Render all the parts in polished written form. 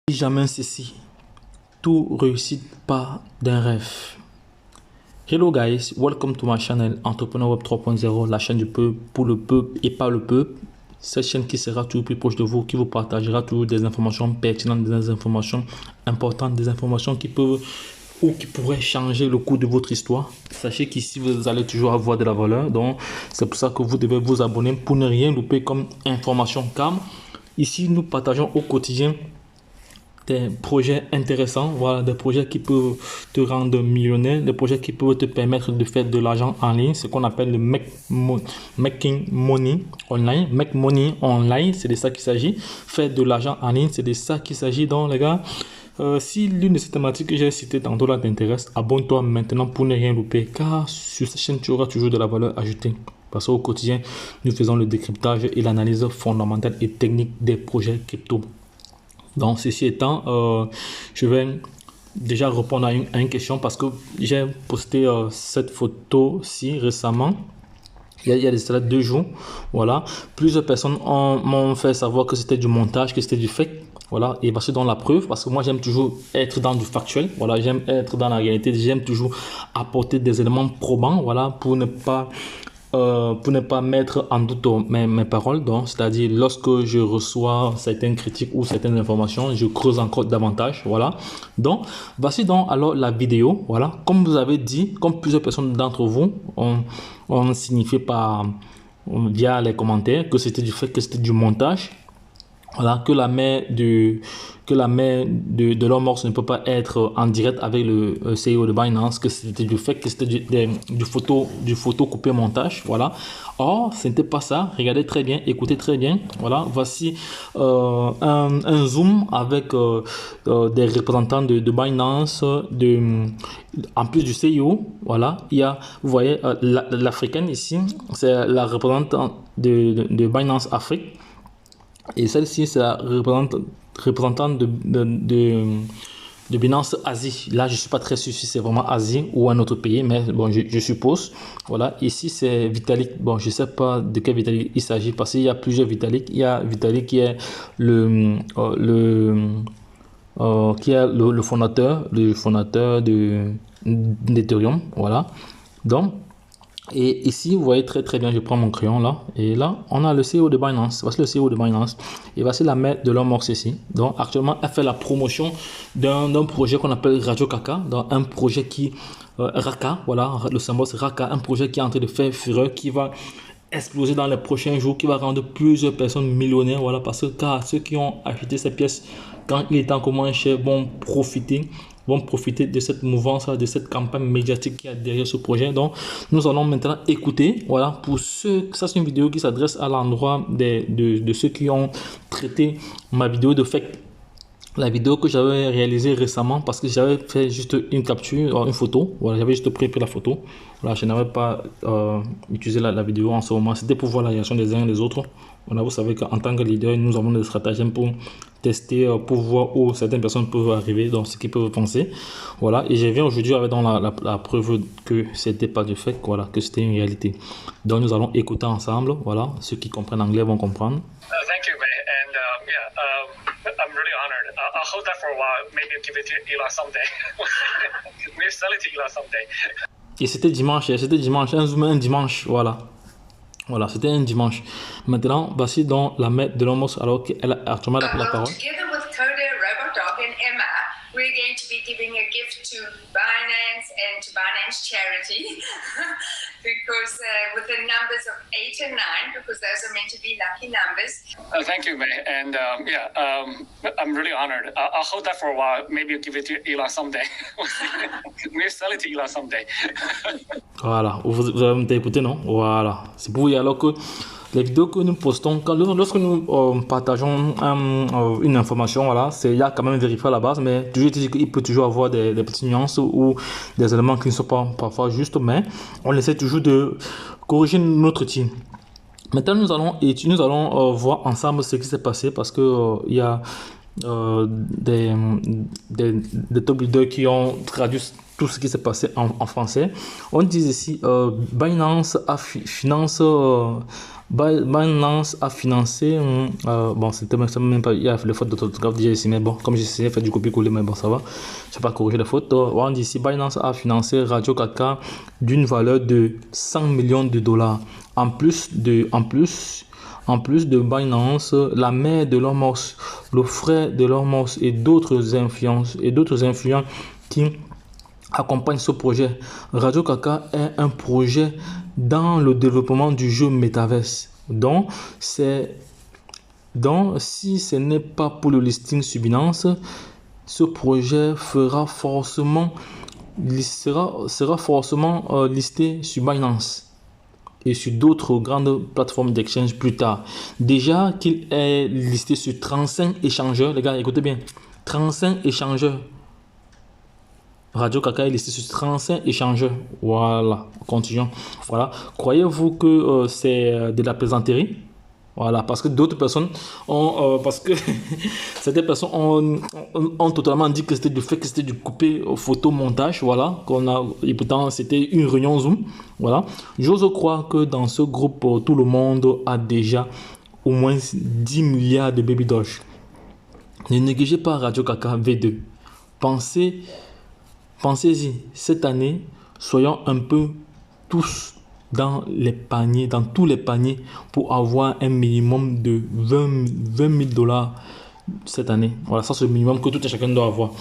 Jamais ceci. Tout réussit pas d'un rêve. Hello guys, welcome to my channel Entrepreneur Web 3.0, la chaîne du peuple, pour le peuple et par le peuple. Cette chaîne qui sera toujours plus proche de vous, qui vous partagera toujours des informations pertinentes, des informations importantes, des informations qui peuvent ou qui pourraient changer le cours de votre histoire. Sachez qu'ici vous allez toujours avoir de la valeur, donc c'est pour ça que vous devez vous abonner pour ne rien louper comme information calme. Ici nous partageons au quotidien des projets intéressants, voilà, des projets qui peuvent te rendre millionnaire, des projets qui peuvent te permettre de faire de l'argent en ligne, ce qu'on appelle le making money online. Make money online, c'est de ça qu'il s'agit. Faire de l'argent en ligne, c'est de ça qu'il s'agit. Donc les gars, si l'une de ces thématiques que j'ai citées tantôt là t'intéresse, abonne-toi maintenant pour ne rien louper, car sur cette chaîne tu auras toujours de la valeur ajoutée. Parce qu'au quotidien, nous faisons le décryptage et l'analyse fondamentale et technique des projets crypto. Donc, ceci étant, je vais déjà répondre à une question parce que j'ai posté cette photo-ci récemment. Il y a de cela 2 jours. Voilà. Plusieurs personnes m'ont fait savoir que c'était du montage, que c'était du fake. Voilà. Et voici dans la preuve parce que moi, j'aime toujours être dans du factuel. Voilà. J'aime être dans la réalité. J'aime toujours apporter des éléments probants. Voilà. Pour ne pas mettre en doute mes paroles. Donc, c'est-à-dire, lorsque je reçois certaines critiques ou certaines informations, je creuse encore davantage. Voilà. Donc, voici donc alors la vidéo. Voilà. Comme vous avez dit, comme plusieurs personnes d'entre vous ont signifié via les commentaires que c'était du fait que c'était du montage. Voilà, que la main de Elon Musk ne peut pas être en direct avec le CEO de Binance, que c'était du fait que c'était du photo coupé montage. Voilà. Or, ce n'était pas ça. Regardez très bien, écoutez très bien. Voilà, voici un zoom avec des représentants de Binance, en plus du CEO. Voilà, il y a, vous voyez, l'africaine ici, c'est la représentante de Binance Afrique. Et celle-ci, c'est la représentante de Binance Asie. Là, je ne suis pas très sûr si c'est vraiment Asie ou un autre pays, mais bon, je suppose. Voilà, ici, c'est Vitalik. Bon, je ne sais pas de quel Vitalik il s'agit parce qu'il y a plusieurs Vitalik. Il y a Vitalik qui est le fondateur d'Ethereum. Voilà. Donc, et ici, vous voyez très très bien, je prends mon crayon là, et là, on a le CEO de Binance. Voici le CEO de Binance, et voici la main de Elon Musk ici. Donc, actuellement, elle fait la promotion d'un projet qu'on appelle Radio Kaka, donc un projet qui, Raka, voilà, le symbole c'est Raka, un projet qui est en train de faire fureur, qui va exploser dans les prochains jours, qui va rendre plusieurs personnes millionnaires, voilà, parce que car ceux qui ont acheté ces pièces quand il est encore moins cher vont profiter de cette mouvance, de cette campagne médiatique qui est derrière ce projet. Donc, nous allons maintenant écouter. Voilà, pour ceux, ça c'est une vidéo qui s'adresse à l'endroit de ceux qui ont traité ma vidéo de fake. La vidéo que j'avais réalisée récemment parce que j'avais fait juste une capture, une photo. Voilà, j'avais juste pris la photo. Voilà, je n'avais pas utilisé la vidéo en ce moment. C'était pour voir la réaction des uns et des autres. Voilà, vous savez qu'en tant que leader, nous avons des stratagèmes pour tester, pour voir où certaines personnes peuvent arriver, donc ce qu'ils peuvent penser. Voilà, et je viens aujourd'hui avec dans la preuve que c'était pas du fait, voilà, que c'était une réalité. Donc nous allons écouter ensemble. Voilà, ceux qui comprennent anglais vont comprendre. Thank you, man. And I'm really honored. I'll hold that for a while. Maybe I'll give it to Elon someday. We'll sell it to Elon someday. Et c'était dimanche, un dimanche, voilà. Voilà, c'était un dimanche. Maintenant, voici donc la main de Elon Musk alors qu'elle a actuellement la parole. Together with Coder, Robodog and Emma, we're going to be giving a gift to Binance and to Binance Charity because with the numbers of 8 and 9, because those are meant to be lucky numbers. Thank you, man. And I'm really honored. I'll hold that for a while. Maybe I'll give it to Elon someday. We'll sell it to Elon someday. Voilà, vous avez écouté, non? Voilà, c'est pour vous dire alors que les vidéos que nous postons, lorsque nous partageons une information, voilà, il y a quand même vérifié à la base, mais toujours il peut toujours avoir des petites nuances ou des éléments qui ne sont pas parfois justes, mais on essaie toujours de corriger notre tir. Maintenant, nous allons voir ensemble ce qui s'est passé parce que il y a des top leaders qui ont traduit tout ce qui s'est passé en français. On dit ici Binance a financé bon, c'était même pas, il y a les fautes d'orthographe déjà ici, mais bon, comme j'essayais de faire du copier-coller, mais bon, ça va, je vais pas corriger les fautes. On dit ici Binance a financé Radio Kaka d'une valeur de 100 millions de dollars. En plus de Binance, la mère de Elon Musk, le frère de Elon Musk et d'autres influents qui accompagnent ce projet. Radio Kaka est un projet dans le développement du jeu Metaverse. Donc, si ce n'est pas pour le listing sur Binance, ce projet sera forcément listé sur Binance et sur d'autres grandes plateformes d'exchange plus tard. Déjà qu'il est listé sur 35 échangeurs, les gars, écoutez bien, 35 échangeurs. Radio Kaka est listé sur 35 échangeurs. Voilà, continuons. Voilà, croyez-vous que c'est de la plaisanterie? Voilà, parce que d'autres personnes ont, parce que certaines personnes ont totalement dit que c'était du fait que c'était du coupé photo montage, voilà, et pourtant c'était une réunion Zoom, voilà. J'ose croire que dans ce groupe, tout le monde a déjà au moins 10 milliards de baby doge. Ne négligez pas Radio Kaka V2. Pensez-y, cette année, soyons un peu tous dans tous les paniers pour avoir un minimum de 20 000 dollars cette année. Voilà, ça c'est le minimum que tout et chacun doit avoir.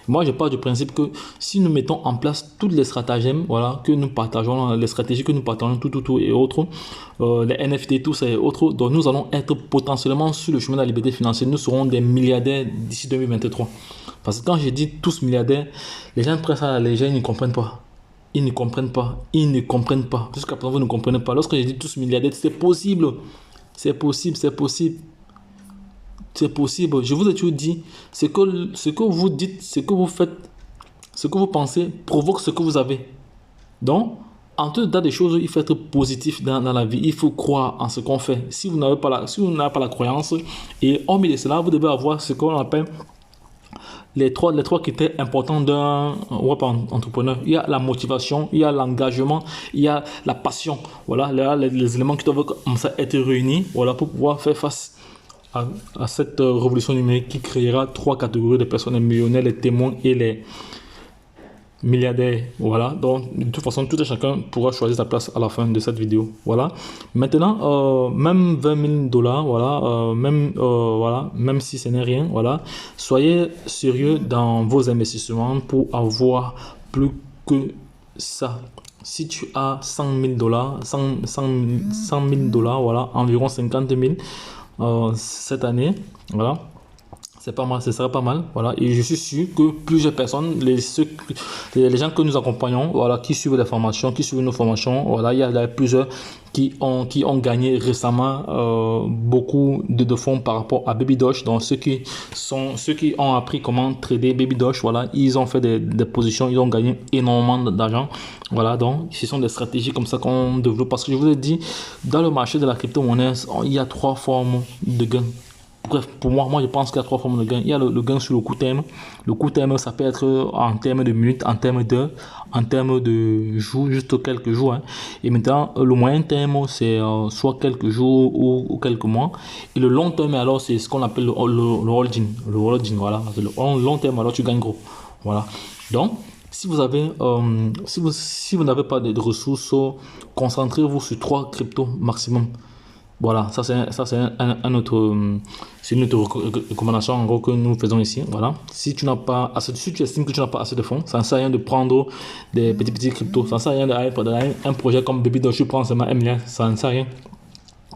Moi, je pars du principe que si nous mettons en place toutes les stratagèmes, voilà, que nous partageons, les stratégies que nous partageons, tout et autres, les NFT, tout ça et autres, donc nous allons être potentiellement sur le chemin de la liberté financière. Nous serons des milliardaires d'ici 2023. Parce que quand je dis tous milliardaires, les gens prennent ça à la légère, ils ne comprennent pas. Ils ne comprennent pas. Jusqu'à présent, vous ne comprenez pas. Lorsque je dis tous milliardaires, c'est possible. C'est possible. Je vous ai toujours dit, ce que vous dites, ce que vous faites, ce que vous pensez, provoque ce que vous avez. Donc, en tout état des choses, il faut être positif dans la vie. Il faut croire en ce qu'on fait. Si vous n'avez pas la croyance, et hormis de cela, vous devez avoir ce qu'on appelle les trois critères importants d'un web entrepreneur. Il y a la motivation, il y a l'engagement, il y a la passion. Voilà les éléments qui doivent être réunis, voilà, pour pouvoir faire face à cette révolution numérique qui créera 3 catégories de personnes: les millionnaires, les témoins et les milliardaires. Voilà, donc de toute façon, tout et chacun pourra choisir sa place à la fin de cette vidéo. Voilà, maintenant, même 20 000 dollars, voilà, même si ce n'est rien, voilà, soyez sérieux dans vos investissements pour avoir plus que ça. Si tu as 100 000 dollars, 100 000 dollars, voilà, environ 50 000 cette année, voilà. C'est pas mal, ce serait pas mal, voilà. Et je suis sûr que plusieurs personnes, les gens que nous accompagnons, voilà, qui suivent les formations, qui suivent nos formations, voilà, il y a plusieurs qui ont gagné récemment beaucoup de fonds par rapport à Baby Doge. Donc ceux qui ont appris comment trader Baby Doge, voilà, ils ont fait des positions, ils ont gagné énormément d'argent. Voilà, donc ce sont des stratégies comme ça qu'on développe, parce que je vous ai dit, dans le marché de la crypto-monnaie, il y a 3 formes de gains. Bref, pour moi, je pense qu'il y a 3 formes de gain. Il y a le gain sur le court terme. Le court terme, ça peut être en termes de minutes, en termes d'heures, en termes de jours, juste quelques jours. Hein. Et maintenant, le moyen terme, c'est soit quelques jours ou quelques mois. Et le long terme, alors, c'est ce qu'on appelle le holding. Le holding, voilà. Le long terme, alors, tu gagnes gros. Voilà. Donc, si vous avez, si vous n'avez pas de ressources, concentrez-vous sur 3 cryptos maximum. Voilà, ça c'est une autre recommandation en gros que nous faisons ici. Voilà, si tu estimes que tu n'as pas assez de fonds, ça ne sert à rien de prendre des petits cryptos, ça ne sert à rien un projet comme Baby Doge, tu prends seulement 1 milliard, ça ne sert à rien.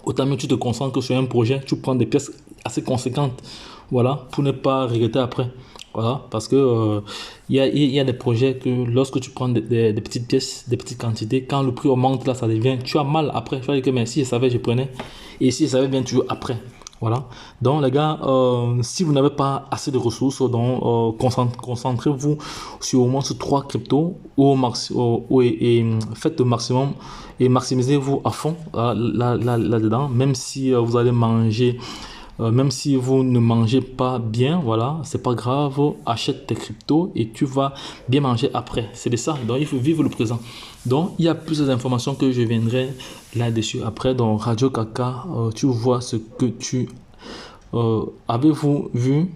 Autant mieux tu te concentres sur un projet, tu prends des pièces assez conséquentes, voilà, pour ne pas regretter après. Voilà, parce que y a des projets que lorsque tu prends des petites pièces, des petites quantités, quand le prix augmente, là, ça devient, tu as mal après. Tu vas dire que mais si je savais, je prenais. Et si je savais bien, tu veux après. Voilà. Donc, les gars, si vous n'avez pas assez de ressources, donc concentrez-vous sur au moins sur 3 cryptos et faites le maximum et maximisez-vous à fond là-dedans, même si vous allez manger même si vous ne mangez pas bien, voilà, c'est pas grave, achète tes cryptos et tu vas bien manger après. C'est de ça, donc il faut vivre le présent. Donc il y a plusieurs informations que je viendrai là-dessus après. Donc Radio Kaka, tu vois ce que tu avez-vous vu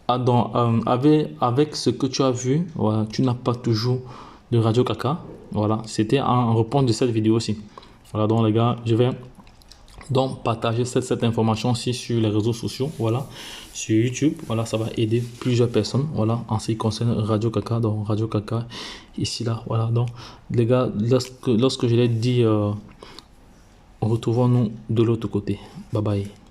avec ce que tu as vu, voilà, tu n'as pas toujours de Radio Kaka. Voilà, c'était en réponse de cette vidéo aussi. Voilà, donc les gars, je vais donc partager cette information aussi sur les réseaux sociaux, voilà, sur YouTube. Voilà, ça va aider plusieurs personnes, voilà, en ce qui concerne Radio Kaka. Donc Radio Kaka ici là, voilà. Donc les gars, lorsque je l'ai dit, retrouvons-nous de l'autre côté. Bye bye.